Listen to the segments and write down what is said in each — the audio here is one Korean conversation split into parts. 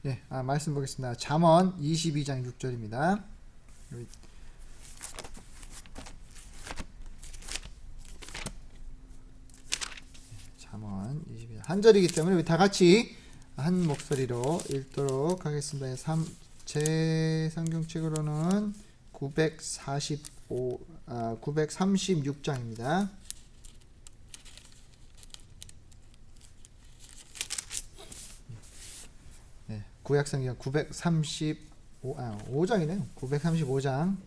네, 말씀 보겠습니다. 잠언 22장 6절입니다. 잠언 22장 한 절이기 때문에 우리 다 같이 한 목소리로 읽도록 하겠습니다. 제 성경책으로는 936장입니다. 네, 구약성경 5장이네요. 935장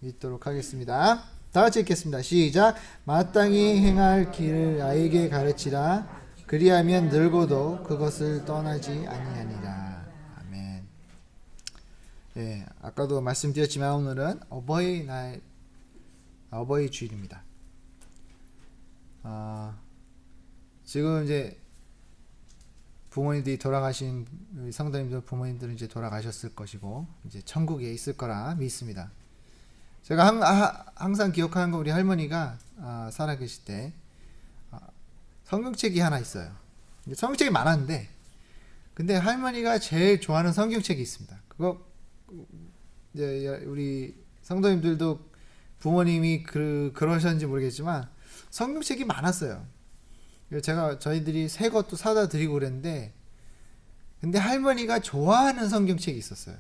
읽도록 하겠습니다. 다 같이 읽겠습니다. 시작. 마땅히 행할 길을 아이에게 가르치라. 그리하면 늙어도 그것을 떠나지 아니하니라. 아멘. 네, 아까도 말씀드렸지만 오늘은 어버이 주일입니다. 지금 이제 부모님들이 돌아가신 성도님들 부모님들은 이제 돌아가셨을 것이고 이제 천국에 있을 거라 믿습니다. 제가 항상 기억하는 거 우리 할머니가 살아계실 때 성경책이 하나 있어요. 성경책이 많았는데 근데 할머니가 제일 좋아하는 성경책이 있습니다. 그거 이제 우리 성도님들도 부모님이 그러셨는지 모르겠지만 성경책이 많았어요. 저희들이 새 것도 사다 드리고 그랬는데 근데 할머니가 좋아하는 성경책이 있었어요.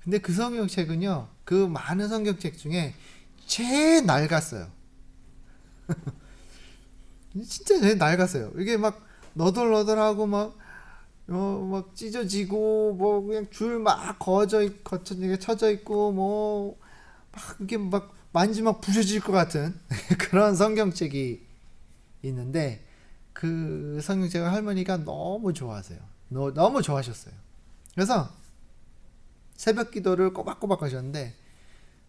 근데 그 성경책은요, 그 많은 성경책 중에 제일 낡았어요. 진짜 제일 낡았어요. 이게 막 너덜너덜하고 막 찢어지고 뭐 그냥 줄 막 쳐져 있고 뭐 막 이게 막 만지면 부서질 것 같은 그런 성경책이 있는데 그 성경책을 할머니가 너무 좋아하세요. 너무 좋아하셨어요. 그래서 새벽 기도를 꼬박꼬박 하셨는데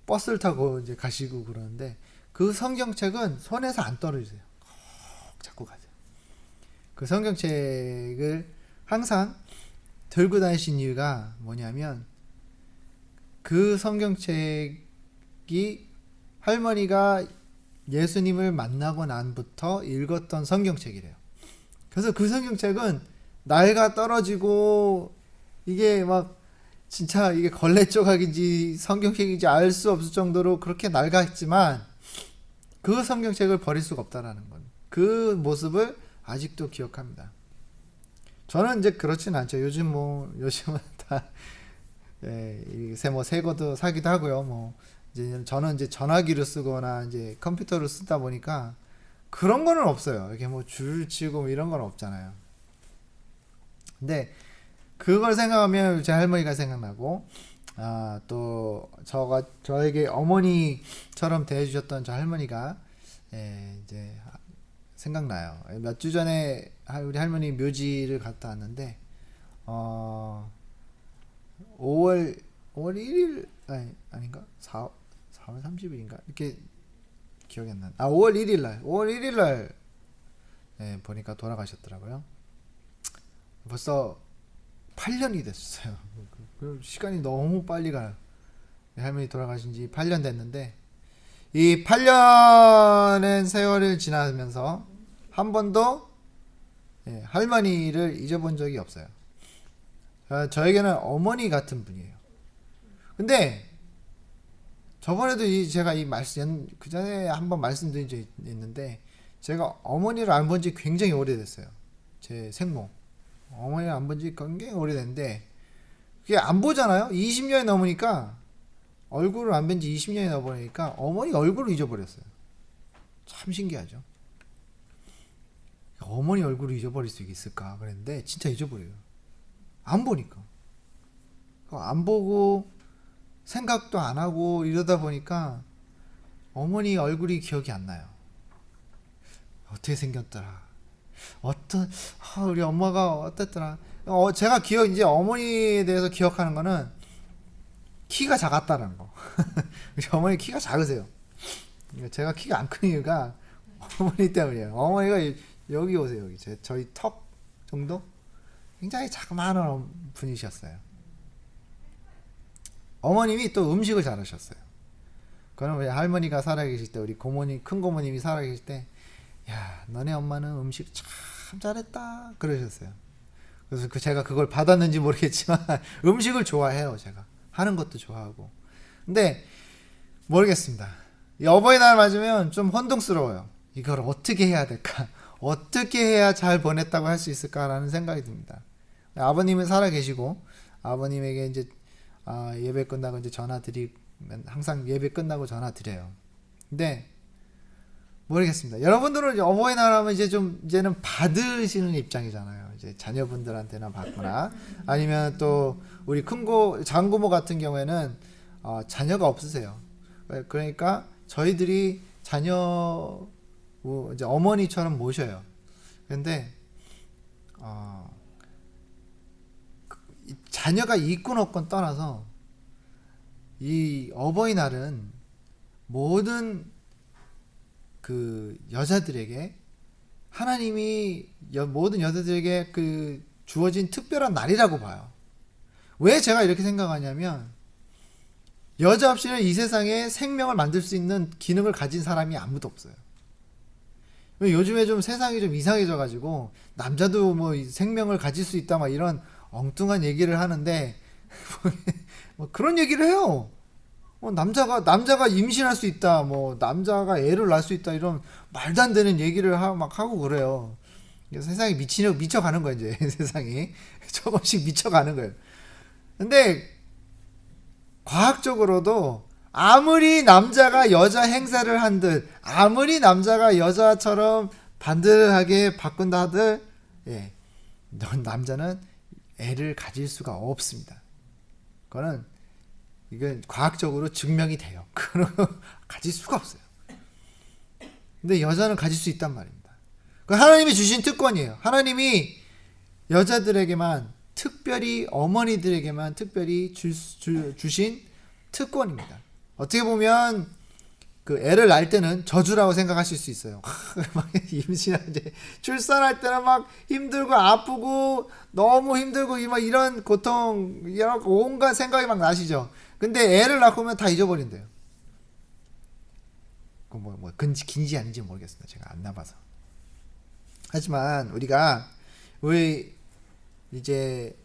버스를 타고 이제 가시고 그러는데 그 성경책은 손에서 안 떨어지세요. 꼭 잡고 가세요. 그 성경책을 항상 들고 다니신 이유가 뭐냐면 그 성경책이 할머니가 예수님을 만나고 난부터 읽었던 성경책이래요. 그래서 그 성경책은 낡아 떨어지고 이게 막 진짜 이게 걸레 조각인지 성경책인지 알 수 없을 정도로 그렇게 낡았지만 그 성경책을 버릴 수가 없다라는 건 그 모습을 아직도 기억합니다. 저는 이제 그렇진 않죠. 요즘은 다 새 것도 사기도 하고요. 이제 저는 이제 전화기로 쓰거나 이제 컴퓨터로 쓰다 보니까 그런 거는 없어요. 이렇게 줄 치고 이런 건 없잖아요. 근데 그걸 생각하면 제 할머니가 생각나고 또 저에게 어머니처럼 대해주셨던 저 할머니가 이제 생각나요. 몇 주 전에 우리 할머니 묘지를 갔다 왔는데 5월 1일 아닌가? 4월 30일인가? 이렇게 기억이 안 나네. 5월 1일 날 보니까 돌아가셨더라고요. 벌써 8년이 됐어요. 시간이 너무 빨리 가요. 할머니 돌아가신 지 8년 됐는데 이 8년의 세월을 지나면서 한 번도 할머니를 잊어본 적이 없어요. 저에게는 어머니 같은 분이에요. 근데 저번에도 제가 이 말씀 그 전에 한번 말씀드린 적이 있는데 제가 어머니를 안 본 지 굉장히 오래됐어요. 제 생모 어머니를 안 본 지 굉장히 오래됐는데 그게 안 보잖아요. 20년이 넘으니까 얼굴을 안 뵌 지 20년이 넘으니까 어머니 얼굴을 잊어버렸어요. 참 신기하죠. 어머니 얼굴을 잊어버릴 수 있을까 그랬는데 진짜 잊어버려요. 안 보니까 안 보고 생각도 안 하고 이러다 보니까 어머니 얼굴이 기억이 안 나요. 어떻게 생겼더라. 우리 엄마가 어땠더라. 제가 이제 어머니에 대해서 기억하는 거는 키가 작았다는 거. 우리 어머니 키가 작으세요. 제가 키가 안 큰 이유가 어머니 때문이에요. 어머니가 여기 오세요. 여기 저희 턱 정도? 굉장히 자그마한 분이셨어요. 어머님이 또 음식을 잘하셨어요. 그럼 우리 할머니가 살아계실 때 우리 큰 고모님이 살아계실 때 야 너네 엄마는 음식 참 잘했다 그러셨어요. 그래서 제가 그걸 받았는지 모르겠지만 음식을 좋아해요. 제가 하는 것도 좋아하고. 근데 모르겠습니다. 이 어버이날 맞으면 좀 혼동스러워요. 이걸 어떻게 해야 될까? 어떻게 해야 잘 보냈다고 할 수 있을까라는 생각이 듭니다. 아버님은 살아 계시고 아버님에게 이제 예배 끝나고 이제 전화 드리면 항상 예배 끝나고 전화 드려요. 근데 모르겠습니다. 여러분들은 어버이날 하면 이제는 받으시는 입장이잖아요. 이제 자녀분들한테나 받거나 아니면 또 우리 장고모 같은 경우에는 자녀가 없으세요. 그러니까 저희들이 자녀 이제 어머니처럼 모셔요. 근데 자녀가 있건 없건 떠나서 이 어버이날은 모든 그 여자들에게 하나님이 모든 여자들에게 그 주어진 특별한 날이라고 봐요. 왜 제가 이렇게 생각하냐면 여자 없이는 이 세상에 생명을 만들 수 있는 기능을 가진 사람이 아무도 없어요. 요즘에 좀 세상이 좀 이상해져 가지고 남자도 뭐 생명을 가질 수 있다 막 이런 엉뚱한 얘기를 하는데 뭐 그런 얘기를 해요. 남자가 임신할 수 있다, 뭐 남자가 애를 낳을 수 있다 이런 말도 안 되는 얘기를 막 하고 그래요. 세상이 미쳐가는 거예요 이제 세상이 조금씩 미쳐가는 거예요. 근데 과학적으로도 아무리 남자가 여자 행사를 한들 아무리 남자가 여자처럼 반듯하게 바꾼다 하들 남자는 애를 가질 수가 없습니다. 이건 과학적으로 증명이 돼요. 가질 수가 없어요. 근데 여자는 가질 수 있단 말입니다. 하나님이 주신 특권이에요. 하나님이 여자들에게만 특별히 어머니들에게만 특별히 주신 특권입니다. 어떻게 보면 그 애를 낳을 때는 저주라고 생각하실 수 있어요. 막 이제 출산할 때는 막 힘들고 아프고 너무 힘들고 막 이런 고통, 이런 온갖 생각이 막 나시죠. 근데 애를 낳고 오면 다 잊어버린대요. 긴지 아닌지 모르겠습니다. 제가 안 낳아서. 하지만 우리 이제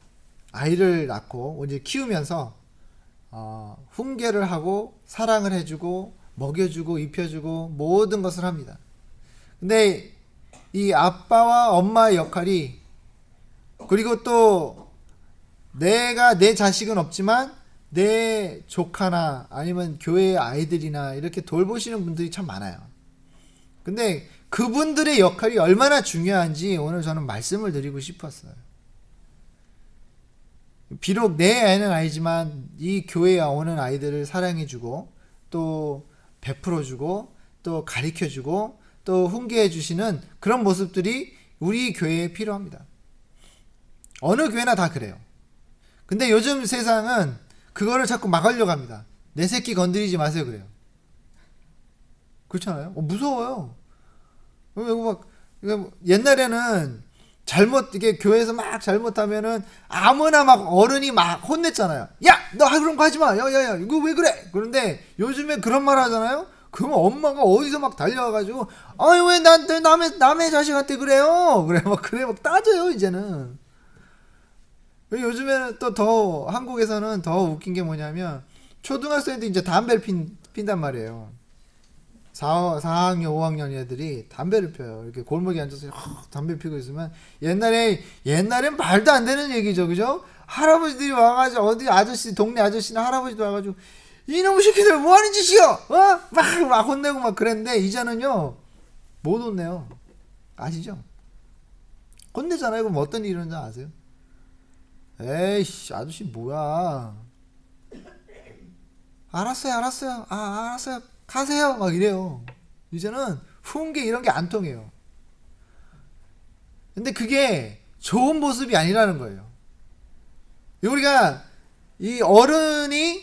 아이를 낳고 이제 키우면서 훈계를 하고 사랑을 해주고 먹여주고 입혀주고 모든 것을 합니다. 근데 이 아빠와 엄마의 역할이 그리고 또 내가 내 자식은 없지만 내 조카나 아니면 교회 아이들이나 이렇게 돌보시는 분들이 참 많아요. 근데 그분들의 역할이 얼마나 중요한지 오늘 저는 말씀을 드리고 싶었어요. 비록 내 애는 아니지만 이 교회에 오는 아이들을 사랑해주고 또 베풀어주고 또 가르쳐주고 또 훈계해주시는 그런 모습들이 우리 교회에 필요합니다. 어느 교회나 다 그래요. 근데 요즘 세상은 그거를 자꾸 막으려고 합니다. 내 새끼 건드리지 마세요 그래요. 그렇잖아요. 무서워요. 옛날에는 이게 교회에서 막 잘못하면은 아무나 막 어른이 막 혼냈잖아요. 야, 너 그런 거 하지 마. 야, 이거 왜 그래? 그런데 요즘에 그런 말 하잖아요. 그러면 엄마가 어디서 막 달려와가지고, 아니 왜 남의 자식한테 그래요? 막 따져요 이제는. 요즘에는 또 더 한국에서는 더 웃긴 게 뭐냐면 초등학생들이 이제 담배를 핀단 말이에요. 4학년, 5학년 애들이 담배를 펴요. 이렇게 골목에 앉아서 담배 피고 있으면 옛날엔 말도 안 되는 얘기죠. 그죠? 할아버지들이 와가지고 동네 아저씨나 할아버지도 와가지고 이놈의 새끼들 뭐 하는 짓이야? 막 혼내고 막 그랬는데 이제는요 못 혼내요. 아시죠? 혼내잖아요. 그럼 어떤 일이 일어나는지 아세요? 에이씨 아저씨 뭐야? 알았어요. 알았어요. 가세요. 막 이래요. 이제는 훈계 이런 게 안 통해요. 근데 그게 좋은 모습이 아니라는 거예요. 우리가 이 어른이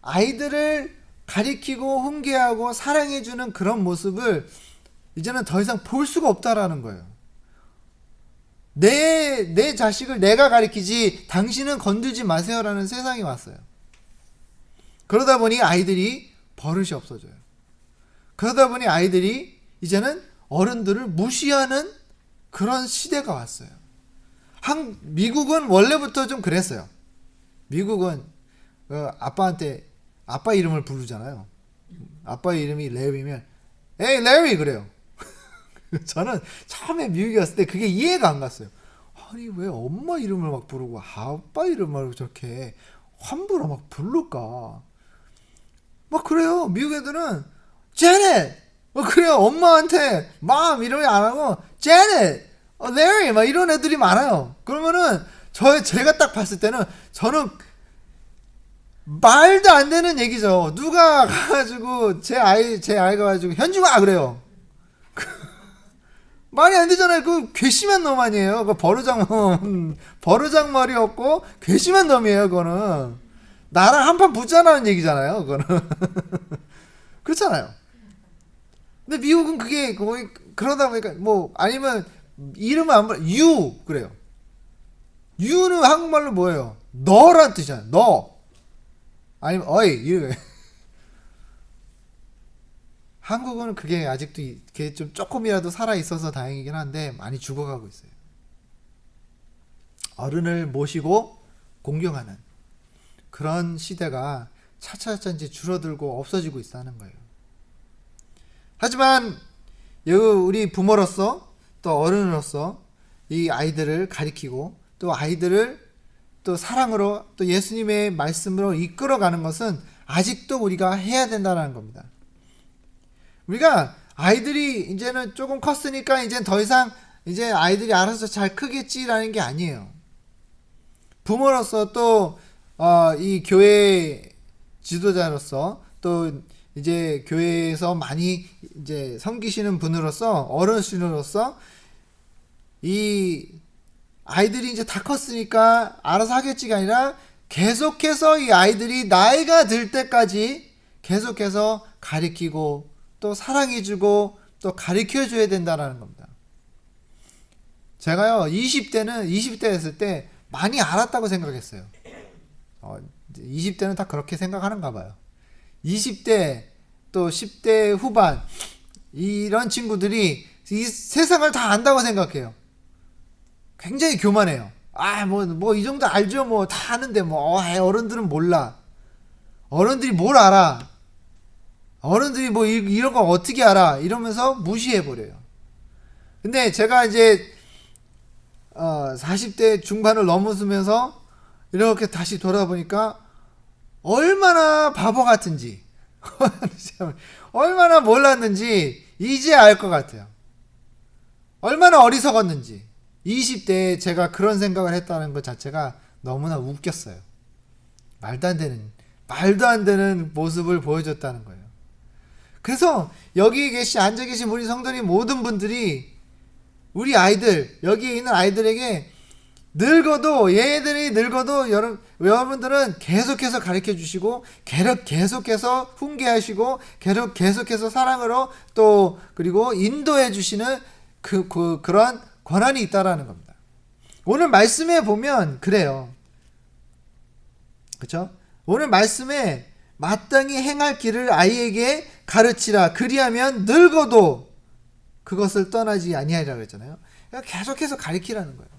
아이들을 가리키고 훈계하고 사랑해주는 그런 모습을 이제는 더 이상 볼 수가 없다라는 거예요. 내 자식을 내가 가리키지 당신은 건들지 마세요라는 세상이 왔어요. 그러다 보니 아이들이 버릇이 없어져요. 그러다 보니 아이들이 이제는 어른들을 무시하는 그런 시대가 왔어요. 미국은 원래부터 좀 그랬어요. 미국은 아빠한테 아빠 이름을 부르잖아요. 아빠 이름이 레위면 에이 레위 그래요. 저는 처음에 미국에 갔을 때 그게 이해가 안 갔어요. 아니 왜 엄마 이름을 막 부르고 아빠 이름을 저렇게 함부로 막 부를까? 막 그래요. 미국 애들은 제넷 그래요. 엄마한테 맘 이름이 안 하고 제넷 레리 막 이런 애들이 많아요. 그러면은 제가 딱 봤을 때는 저는 말도 안 되는 얘기죠. 누가 가가지고 제 아이가 가지고 현중아 그래요. 말이 안 되잖아요. 그 괘씸한 놈 아니에요. 그 버르장머리였고 괘씸한 놈이에요. 그거는 나랑 한판 붙자라는 얘기잖아요. 그거는 그렇잖아요. 근데 미국은 그게 거의 그러다 보니까 뭐 아니면 이름을 안 불러 유 그래요. 유는 한국말로 뭐예요? 너란 뜻이잖아요. 너 아니면 어이 유. 한국은 그게 아직도 그게 좀 조금이라도 살아 있어서 다행이긴 한데 많이 죽어가고 있어요. 어른을 모시고 공경하는 그런 시대가 차차차 이제 줄어들고 없어지고 있다는 거예요. 하지만 우리 부모로서 또 어른으로서 이 아이들을 가리키고 또 아이들을 또 사랑으로 또 예수님의 말씀으로 이끌어가는 것은 아직도 우리가 해야 된다는 겁니다. 우리가 아이들이 이제는 조금 컸으니까 이제 더 이상 이제 아이들이 알아서 잘 크겠지라는 게 아니에요. 부모로서 또 이 교회 지도자로서 또 이제 교회에서 많이 이제 섬기시는 분으로서 어르신으로서 이 아이들이 이제 다 컸으니까 알아서 하겠지가 아니라 계속해서 이 아이들이 나이가 들 때까지 계속해서 가리키고 또 사랑해주고 또 가르쳐줘야 된다는 겁니다. 제가요 20대 했을 때 많이 알았다고 생각했어요. 20대는 다 그렇게 생각하는가 봐요. 20대 또 10대 후반 이런 친구들이 이 세상을 다 안다고 생각해요. 굉장히 교만해요. 뭐 이 정도 알죠. 뭐 다 아는데 뭐 어른들은 몰라. 어른들이 뭘 알아? 어른들이 뭐 이런 거 어떻게 알아? 이러면서 무시해버려요. 근데 제가 이제 40대 중반을 넘으면서 이렇게 다시 돌아보니까 얼마나 바보 같은지 얼마나 몰랐는지 이제 알 것 같아요. 얼마나 어리석었는지 20대에 제가 그런 생각을 했다는 것 자체가 너무나 웃겼어요. 말도 안 되는 모습을 보여줬다는 거예요. 그래서 여기 앉아 계신 우리 성도님 모든 분들이 우리 아이들 여기 있는 아이들에게 얘네들이 늙어도 여러분들은 계속해서 가르쳐 주시고 계속해서 훈계하시고 계속해서 사랑으로 또 그리고 인도해 주시는 그런 권한이 있다라는 겁니다. 오늘 말씀에 보면 그래요. 그렇죠? 오늘 말씀에 마땅히 행할 길을 아이에게 가르치라. 그리하면 늙어도 그것을 떠나지 아니하리라 그랬잖아요. 그러니까 계속해서 가르치라는 거예요.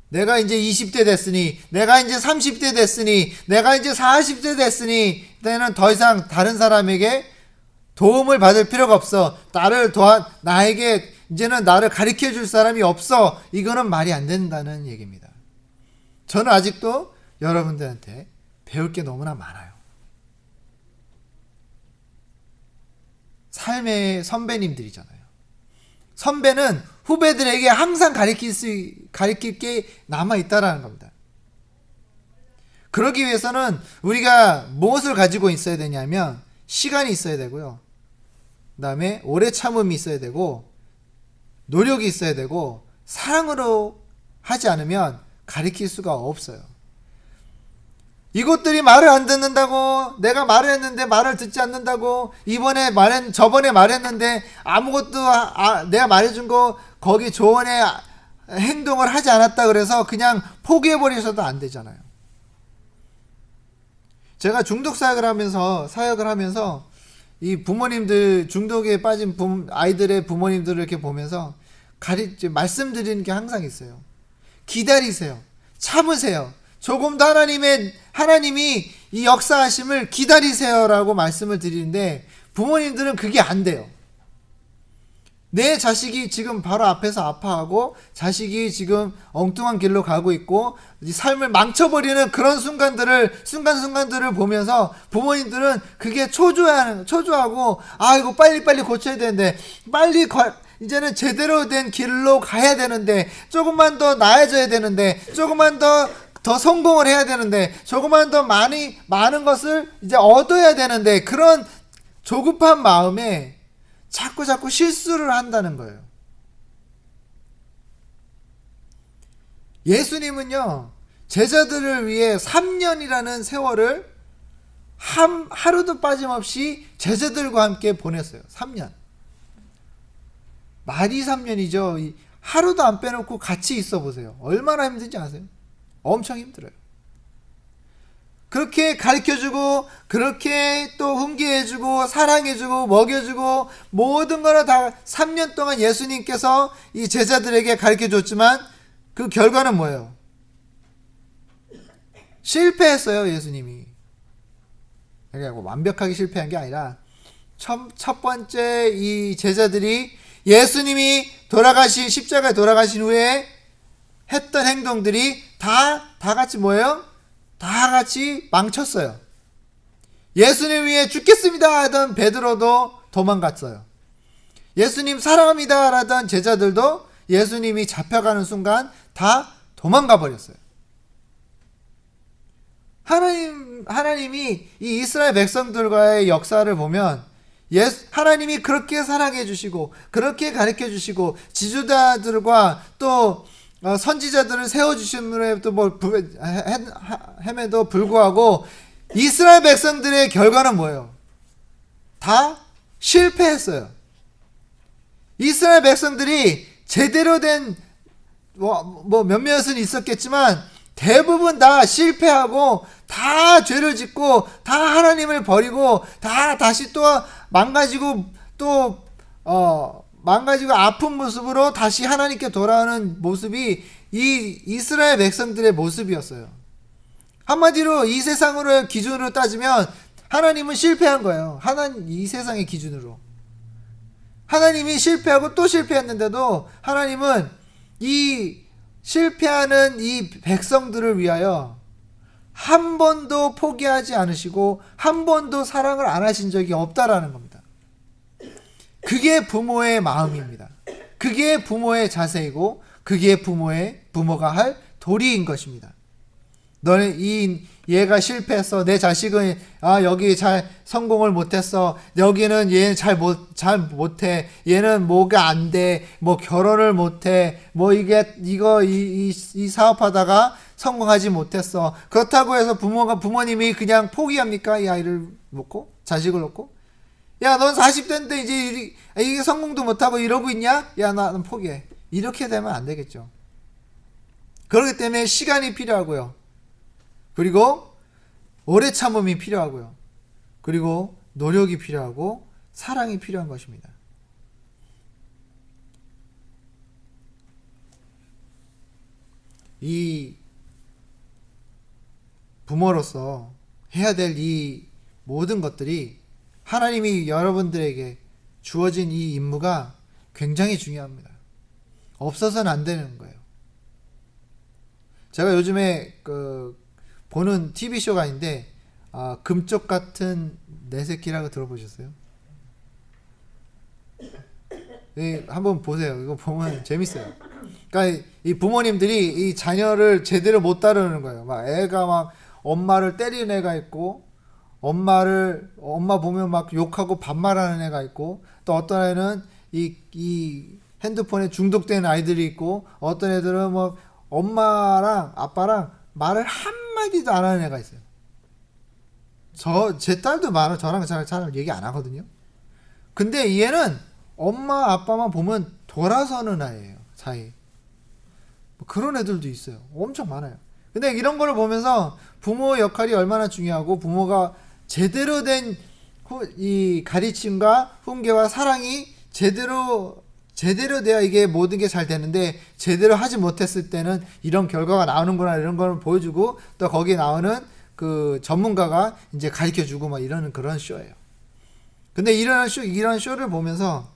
내가 이제 20대 됐으니, 내가 이제 30대 됐으니, 내가 이제 40대 됐으니, 이제는 더 이상 다른 사람에게 도움을 받을 필요가 없어. 나에게 이제는 나를 가르쳐 줄 사람이 없어. 이거는 말이 안 된다는 얘기입니다. 저는 아직도 여러분들한테 배울 게 너무나 많아요. 삶의 선배님들이잖아요. 선배는 후배들에게 항상 가르칠 게 남아있다라는 겁니다. 그러기 위해서는 우리가 무엇을 가지고 있어야 되냐면 시간이 있어야 되고요. 그 다음에 오래 참음이 있어야 되고 노력이 있어야 되고 사랑으로 하지 않으면 가르칠 수가 없어요. 이것들이 말을 안 듣는다고, 내가 말을 했는데 말을 듣지 않는다고, 저번에 말했는데 아무것도 내가 말해준 거 거기 조언에 행동을 하지 않았다 그래서 그냥 포기해버리셔도 안 되잖아요. 제가 중독 사역을 하면서 이 부모님들, 중독에 빠진 아이들의 부모님들을 이렇게 보면서 말씀드리는 게 항상 있어요. 기다리세요. 참으세요. 조금 더 하나님이 이 역사하심을 기다리세요라고 말씀을 드리는데, 부모님들은 그게 안 돼요. 내 자식이 지금 바로 앞에서 아파하고 자식이 지금 엉뚱한 길로 가고 있고 이 삶을 망쳐버리는 그런 순간순간들을 보면서 부모님들은 그게 초조하고, 아 이거 빨리빨리 고쳐야 되는데, 이제는 제대로 된 길로 가야 되는데, 조금만 더 나아져야 되는데, 조금만 더 성공을 해야 되는데, 조금만 더 많은 것을 이제 얻어야 되는데, 그런 조급한 마음에 자꾸 실수를 한다는 거예요. 예수님은요, 제자들을 위해 3년이라는 세월을 하루도 빠짐없이 제자들과 함께 보냈어요. 3년. 말이 3년이죠. 하루도 안 빼놓고 같이 있어 보세요. 얼마나 힘든지 아세요? 엄청 힘들어요. 그렇게 가르쳐주고, 그렇게 또 훈계해주고, 사랑해주고, 먹여주고, 모든 거를 다 3년 동안 예수님께서 이 제자들에게 가르쳐줬지만, 그 결과는 뭐예요? 실패했어요, 예수님이. 그러니까 완벽하게 실패한 게 아니라, 첫 번째 이 제자들이 예수님이 십자가에 돌아가신 후에 했던 행동들이 다 같이 뭐예요? 다 같이 망쳤어요. 예수님 위해 죽겠습니다 하던 베드로도 도망갔어요. 예수님 사랑합니다 하던 제자들도 예수님이 잡혀가는 순간 다 도망가 버렸어요. 하나님이 이 이스라엘 백성들과의 역사를 보면 하나님이 그렇게 사랑해 주시고, 그렇게 가르쳐 주시고, 지도자들과 또 선지자들을 세워주심에도 햄에도 불구하고 이스라엘 백성들의 결과는 뭐예요? 다 실패했어요. 이스라엘 백성들이 제대로 된 몇몇은 있었겠지만 대부분 다 실패하고, 다 죄를 짓고, 다 하나님을 버리고, 다시 또 망가지고 아픈 모습으로 다시 하나님께 돌아오는 모습이 이 이스라엘 백성들의 모습이었어요. 한마디로 이 세상으로 기준으로 따지면 하나님은 실패한 거예요. 이 세상의 기준으로. 하나님이 실패하고 또 실패했는데도 하나님은 이 실패하는 이 백성들을 위하여 한 번도 포기하지 않으시고 한 번도 사랑을 안 하신 적이 없다라는 겁니다. 그게 부모의 마음입니다. 그게 부모의 자세이고, 그게 부모가 할 도리인 것입니다. 얘가 실패했어. 내 자식은 여기 잘 성공을 못했어. 여기는 얘는 잘 못해. 얘는 뭐가 안 돼. 뭐 결혼을 못해. 뭐 이 사업하다가 성공하지 못했어. 그렇다고 해서 부모님이 그냥 포기합니까? 이 아이를 놓고, 자식을 놓고? 야, 넌 40대인데 이제 이게 성공도 못하고 이러고 있냐? 야, 나는 포기해. 이렇게 되면 안 되겠죠. 그렇기 때문에 시간이 필요하고요. 그리고 오래 참음이 필요하고요. 그리고 노력이 필요하고 사랑이 필요한 것입니다. 이 부모로서 해야 될 이 모든 것들이 하나님이 여러분들에게 주어진 이 임무가 굉장히 중요합니다. 없어서는 안 되는 거예요. 제가 요즘에 보는 TV쇼가 있는데, 금쪽 같은 내 새끼라고 들어보셨어요? 한번 보세요. 이거 보면 재밌어요. 그러니까 이 부모님들이 이 자녀를 제대로 못 다루는 거예요. 애가 막 엄마를 때리는 애가 있고, 엄마 보면 막 욕하고 반말하는 애가 있고, 또 어떤 애는 이 핸드폰에 중독된 아이들이 있고, 어떤 애들은 뭐 엄마랑 아빠랑 말을 한마디도 안 하는 애가 있어요. 제 딸도 저랑 잘 얘기 안 하거든요. 근데 얘는 엄마 아빠만 보면 돌아서는 아이예요. 사이. 그런 애들도 있어요. 엄청 많아요. 근데 이런 거를 보면서 부모 역할이 얼마나 중요하고, 부모가 제대로 된 이 가르침과 훈계와 사랑이 제대로 제대로 돼야 이게 모든 게 잘 되는데 제대로 하지 못했을 때는 이런 결과가 나오는구나 이런 걸 보여주고 또 거기에 나오는 그 전문가가 이제 가르쳐주고 막 이러는 그런 쇼예요. 근데 이런 쇼를 보면서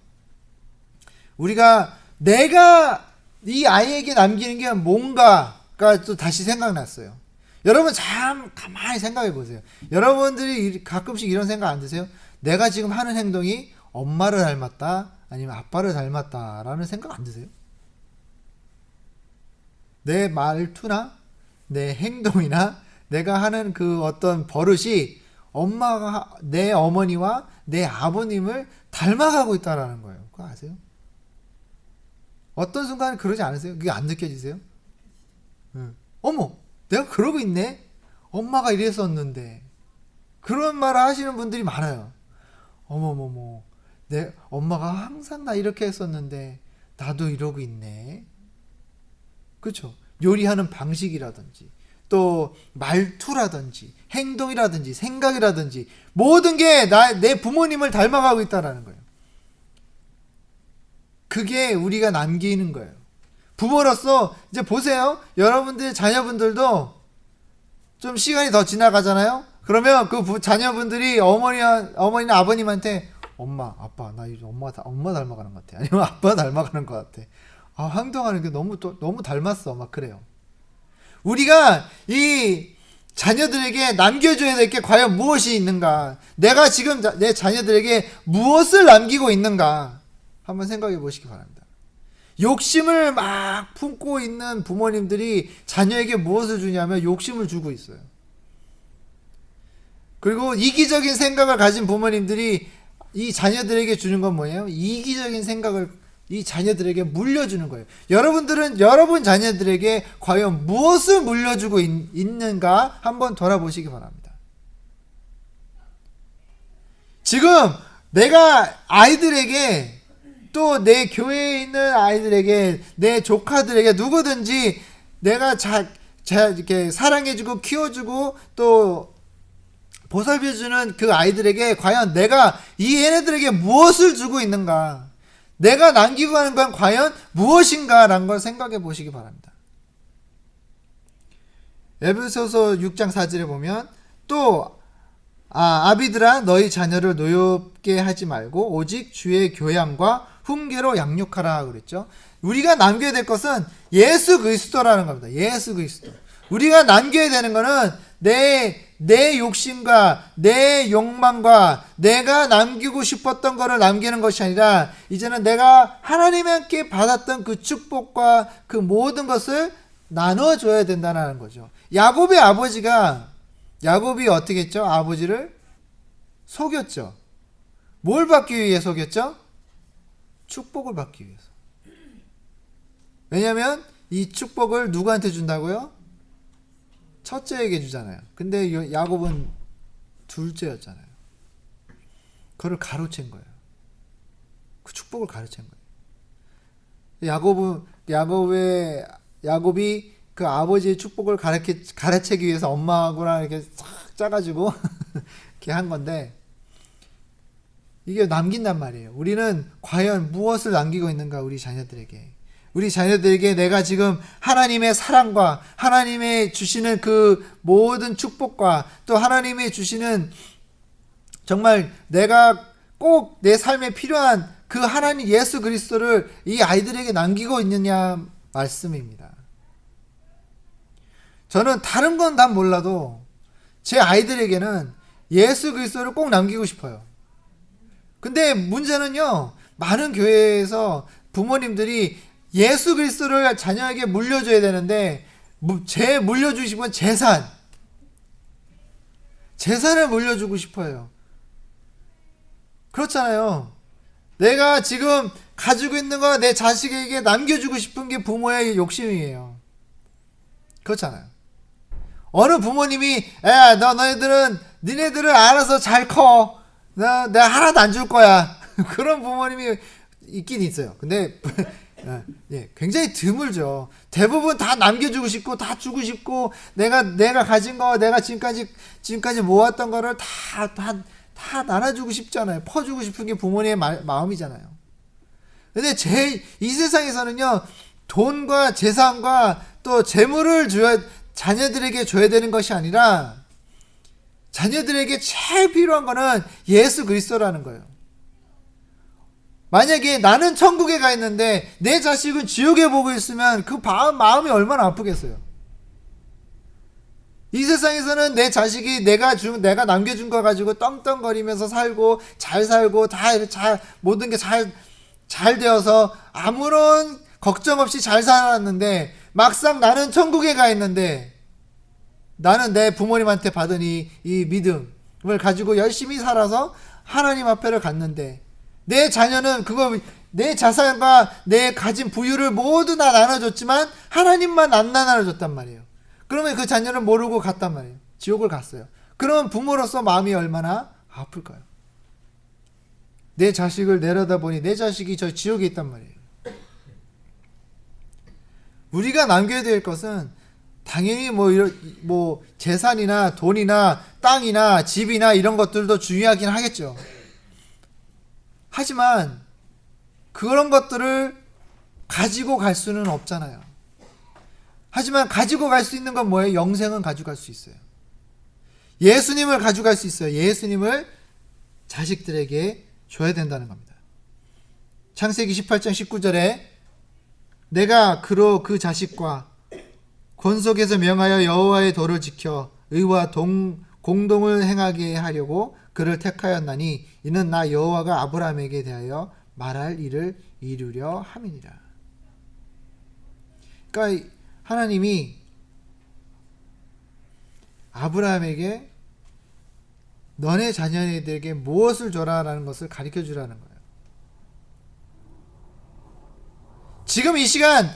우리가 내가 이 아이에게 남기는 게 뭔가가 또 다시 생각났어요. 여러분 참 가만히 생각해 보세요. 여러분들이 가끔씩 이런 생각 안 드세요? 내가 지금 하는 행동이 엄마를 닮았다 아니면 아빠를 닮았다라는 생각 안 드세요? 내 말투나 내 행동이나 내가 하는 그 어떤 버릇이 엄마가 내 어머니와 내 아버님을 닮아가고 있다라는 거예요. 그거 아세요? 어떤 순간에 그러지 않으세요? 그게 안 느껴지세요? 어머, 내가 그러고 있네? 엄마가 이랬었는데. 그런 말을 하시는 분들이 많아요. 어머머머, 내 엄마가 항상 나 이렇게 했었는데 나도 이러고 있네. 그렇죠? 요리하는 방식이라든지 또 말투라든지 행동이라든지 생각이라든지 모든 게 내 부모님을 닮아가고 있다는 거예요. 그게 우리가 남기는 거예요. 부모로서 이제 보세요. 여러분들 자녀분들도 좀 시간이 더 지나가잖아요. 그러면 그 자녀분들이 어머니나 아버님한테 엄마, 아빠, 나 이제 엄마 닮아가는 것 같아. 아니면 아빠 닮아가는 것 같아. 아, 행동하는 게 너무 닮았어. 막 그래요. 우리가 이 자녀들에게 남겨줘야 될 게 과연 무엇이 있는가? 내가 지금 내 자녀들에게 무엇을 남기고 있는가? 한번 생각해 보시기 바랍니다. 욕심을 막 품고 있는 부모님들이 자녀에게 무엇을 주냐면 욕심을 주고 있어요. 그리고 이기적인 생각을 가진 부모님들이 이 자녀들에게 주는 건 뭐예요? 이기적인 생각을 이 자녀들에게 물려주는 거예요. 여러분들은 여러분 자녀들에게 과연 무엇을 물려주고 있는가 한번 돌아보시기 바랍니다. 지금 내가 아이들에게 또 내 교회에 있는 아이들에게 내 조카들에게 누구든지 내가 이렇게 사랑해주고 키워주고 또 보살펴주는 그 아이들에게 과연 내가 이 얘네들에게 무엇을 주고 있는가? 내가 남기고 가는 건 과연 무엇인가? 라는 걸 생각해 보시기 바랍니다. 에베소서 6장 4절에 보면 또 아비들아 너희 자녀를 노엽게 하지 말고 오직 주의 교양과 훈계로 양육하라 그랬죠. 우리가 남겨야 될 것은 예수 그리스도라는 겁니다. 예수 그리스도. 우리가 남겨야 되는 것은 내 욕심과 내 욕망과 내가 남기고 싶었던 것을 남기는 것이 아니라 이제는 내가 하나님께 받았던 그 축복과 그 모든 것을 나눠줘야 된다는 거죠. 야곱의 아버지가 야곱이 어떻게 했죠? 아버지를 속였죠. 뭘 받기 위해 속였죠? 축복을 받기 위해서. 왜냐하면 이 축복을 누구한테 준다고요? 첫째에게 주잖아요. 근데 야곱은 둘째였잖아요. 그걸 가로챈 거예요. 그 축복을 가로챈 거예요. 야곱이 그 아버지의 축복을 가르치기 위해서 엄마하고랑 이렇게 싹 짜가지고 이렇게 한 건데 이게 남긴단 말이에요. 우리는 과연 무엇을 남기고 있는가 우리 자녀들에게. 우리 자녀들에게 내가 지금 하나님의 사랑과 하나님의 주시는 그 모든 축복과 또 하나님의 주시는 정말 내가 꼭 내 삶에 필요한 그 하나님 예수 그리스도를 이 아이들에게 남기고 있느냐 말씀입니다. 저는 다른 건 다 몰라도 제 아이들에게는 예수 그리스도를 꼭 남기고 싶어요. 근데 문제는요, 많은 교회에서 부모님들이 예수 그리스도를 자녀에게 물려줘야 되는데 물려주고 싶은 재산을 물려주고 싶어요. 그렇잖아요. 내가 지금 가지고 있는 거 내 자식에게 남겨주고 싶은 게 부모의 욕심이에요. 그렇잖아요. 어느 부모님이 니네들은 알아서 잘 커. 내가 하나도 안 줄 거야. 그런 부모님이 있긴 있어요. 근데 굉장히 드물죠. 대부분 다 남겨주고 싶고 다 주고 싶고 내가 가진 거 내가 지금까지 모았던 거를 다 나눠주고 싶잖아요. 퍼주고 싶은 게 부모님의 마음이잖아요. 근데 이 세상에서는요, 돈과 재산과 또 재물을 자녀들에게 줘야 되는 것이 아니라 자녀들에게 제일 필요한 거는 예수 그리스도라는 거예요. 만약에 나는 천국에 가 있는데 내 자식은 지옥에 보고 있으면 그 마음이 얼마나 아프겠어요. 이 세상에서는 내 자식이 내가 남겨준 거 가지고 떵떵거리면서 살고 잘 살고 모든 게 잘 되어서 아무런 걱정 없이 잘 살았는데 막상 나는 천국에 가 있는데 나는 내 부모님한테 받은 이 믿음을 가지고 열심히 살아서 하나님 앞에를 갔는데 내 자녀는 내 자산과 내 가진 부유를 모두 다 나눠줬지만 하나님만 안 나눠줬단 말이에요. 그러면 그 자녀는 모르고 갔단 말이에요. 지옥을 갔어요. 그러면 부모로서 마음이 얼마나 아플까요? 내 자식을 내려다보니 내 자식이 저 지옥에 있단 말이에요. 우리가 남겨야 될 것은 당연히 뭐 재산이나 돈이나 땅이나 집이나 이런 것들도 중요하긴 하겠죠. 하지만 그런 것들을 가지고 갈 수는 없잖아요. 하지만 가지고 갈 수 있는 건 뭐예요? 영생은 가져갈 수 있어요. 예수님을 가져갈 수 있어요. 예수님을 자식들에게 줘야 된다는 겁니다. 창세기 18장 19절에 내가 그로 그 자식과 권속에서 명하여 여호와의 도를 지켜 의와 공동을 행하게 하려고 그를 택하였나니 이는 나 여호와가 아브라함에게 대하여 말할 일을 이루려 함이니라. 그러니까 하나님이 아브라함에게 너네 자녀들에게 무엇을 줘라라는 것을 가르쳐 주라는 거예요. 지금 이 시간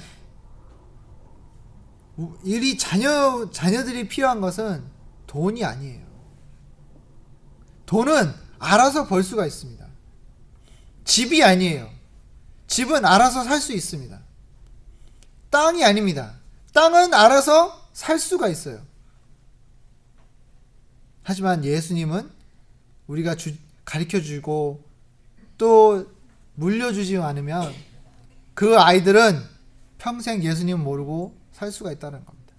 우리 자녀들이 필요한 것은 돈이 아니에요. 돈은 알아서 벌 수가 있습니다. 집이 아니에요. 집은 알아서 살 수 있습니다. 땅이 아닙니다. 땅은 알아서 살 수가 있어요. 하지만 예수님은 우리가 가르쳐주고 또 물려주지 않으면 그 아이들은 평생 예수님 모르고 살 수가 있다는 겁니다.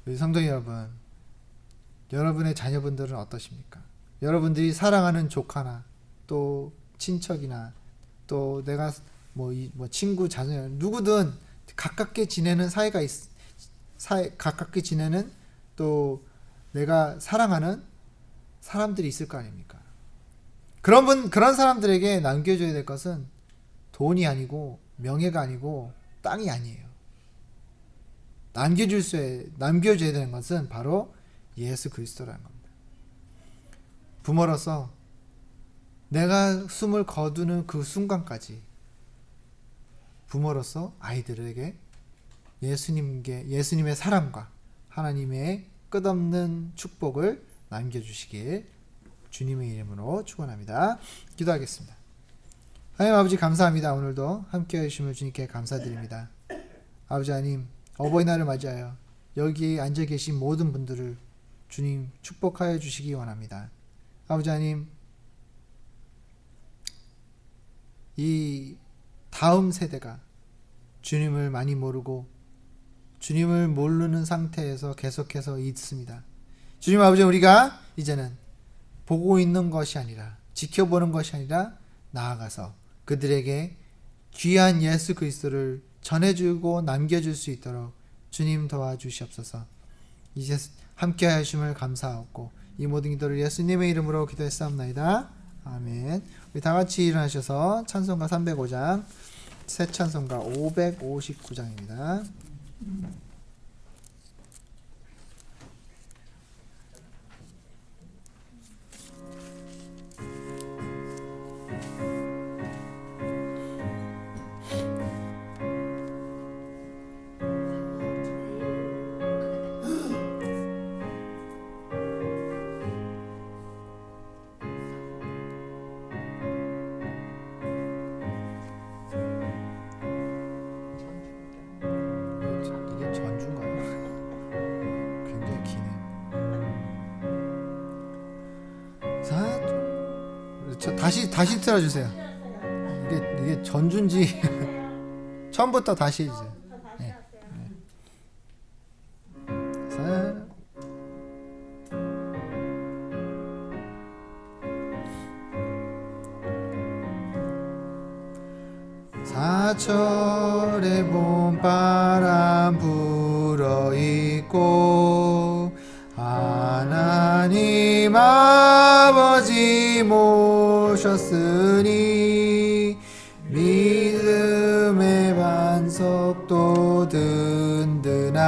우리 성도 여러분, 여러분의 자녀분들은 어떠십니까? 여러분들이 사랑하는 조카나 또 친척이나 또 내가 친구 자녀 누구든 가깝게 지내는 가깝게 지내는 또 내가 사랑하는 사람들이 있을 거 아닙니까? 그런 사람들에게 남겨줘야 될 것은 돈이 아니고 명예가 아니고 땅이 아니에요. 남겨줘야 되는 것은 바로 예수 그리스도라는 겁니다. 부모로서 내가 숨을 거두는 그 순간까지 부모로서 아이들에게 예수님의 사랑과 하나님의 끝없는 축복을 남겨주시길 주님의 이름으로 축원합니다. 기도하겠습니다. 하나님 아버지 감사합니다. 오늘도 함께 해주심을 주님께 감사드립니다. 아버지 하나님, 어버이날을 맞이하여 여기 앉아 계신 모든 분들을 주님 축복하여 주시기 원합니다. 아버지 하나님, 이 다음 세대가 주님을 많이 모르고 주님을 모르는 상태에서 계속해서 있습니다. 주님 아버지, 우리가 이제는 보고 있는 것이 아니라 지켜보는 것이 아니라 나아가서 그들에게 귀한 예수 그리스도를 전해주고 남겨줄 수 있도록 주님 도와주시옵소서. 이제 함께 하심을 감사하고 이 모든 기도를 예수님의 이름으로 기도했사옵나이다. 아멘. 우리 다같이 일어나셔서 찬송가 305장, 새 찬송가 559장입니다. 이게 저 다시 틀어주세요. 이게 전주인지 처음부터 다시 해주세요. 네. 사철의 봄바람 불어있고 하나님 아버지 모셨으니 믿음의 반석도 든든하다.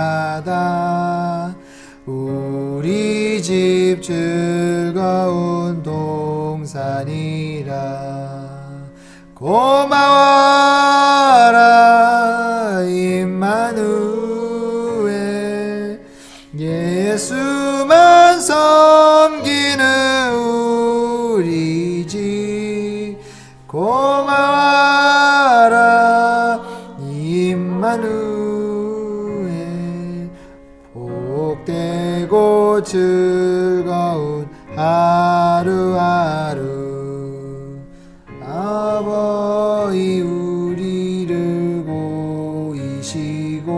우리 집 즐거운 동산이라. 고마워라 임마누엘. 예수만 섬기는 우리 집. 고마워라 임마누엘. 복되고 즐거운 하루하루. 아버지 우리를 보이시고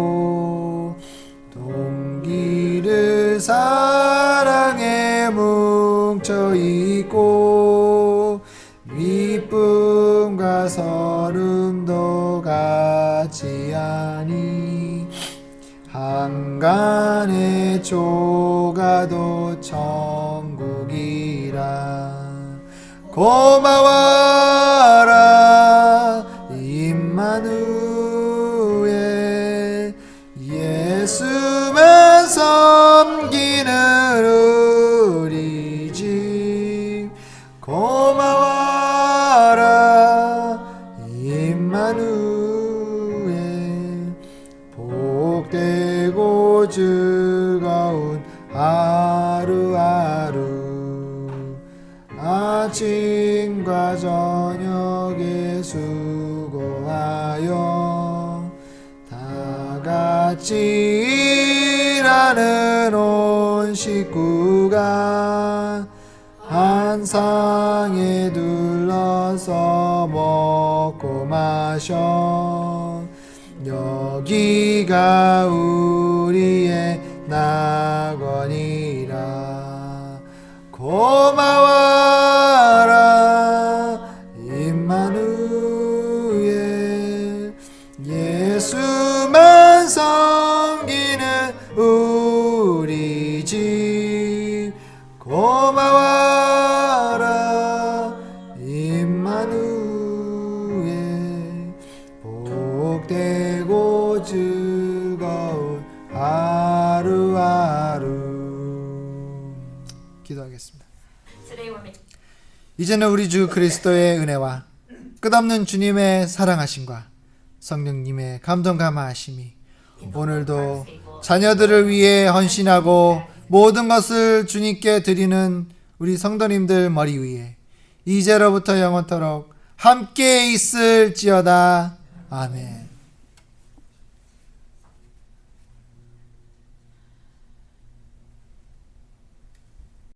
동기를 사랑에 뭉쳐있고 기쁨과 서름도 같이 하니 한간의 조가도 천국이라. 고마워라 임마누엘. 예수만 섬기는 우리 집. 고마워라 임마누엘. 복되고 즐거운 하루하루. 아침과 저녁에 수고하여 다같이 일하는 온 식구가 한 상에 둘러서 먹고 마셔. 여기가 우리의 낙원이라. 고마워라 임마누엘. 예수만 섬기는 우리 집. 고마워라 임마누엘. 복되고 즐거운 하루하루. 기도하겠습니다. 이제는 우리 주 그리스도의 은혜와 끝없는 주님의 사랑하심과 성령님의 감동 감화하심이 오늘도 자녀들을 위해 헌신하고 모든 것을 주님께 드리는 우리 성도님들 머리 위에 이제로부터 영원토록 함께 있을지어다. 아멘.